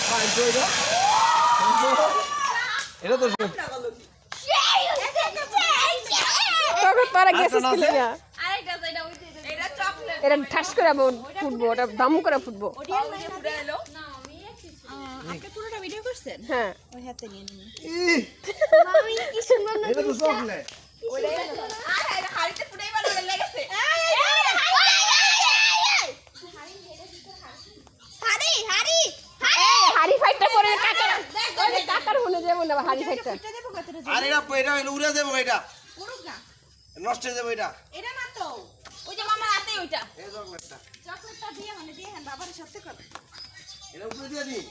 Fine তো এটা। এটা তো তবে তোরা গেছিস কি লাগা আরেকটা যেটা ওই এটা চকলেট এটা ঠাস করে ফুটবো ওটা দাম করে ফুটবো ওটা ফুটে এলো না আমি আপনি পুরোটা ভিডিও করছেন হ্যাঁ ওই হাতে নিয়ে নিন মামি কি সুন্দর না এটা তো চকলেট। ওটা আরে এটা হাড়িতে ফুটাই বানানো লেগেছে হাড়ি হাড়ি হাড়ি ফাইটটা করে কাকার হলে যাবো না হাড়ি ফাইটটা এটা দেবো কতটা আর এটা উড়ে যাবো এটা। পুরুক না নষ্ট হয়ে যাবে এটা। এটা না তো ওই যে মামার হাতে ওইটা এই চকলেটটা। চকলেটটা দিয়ে দিয়ে বাবার সাথে কর এটা উপরে দিয়ে দিই।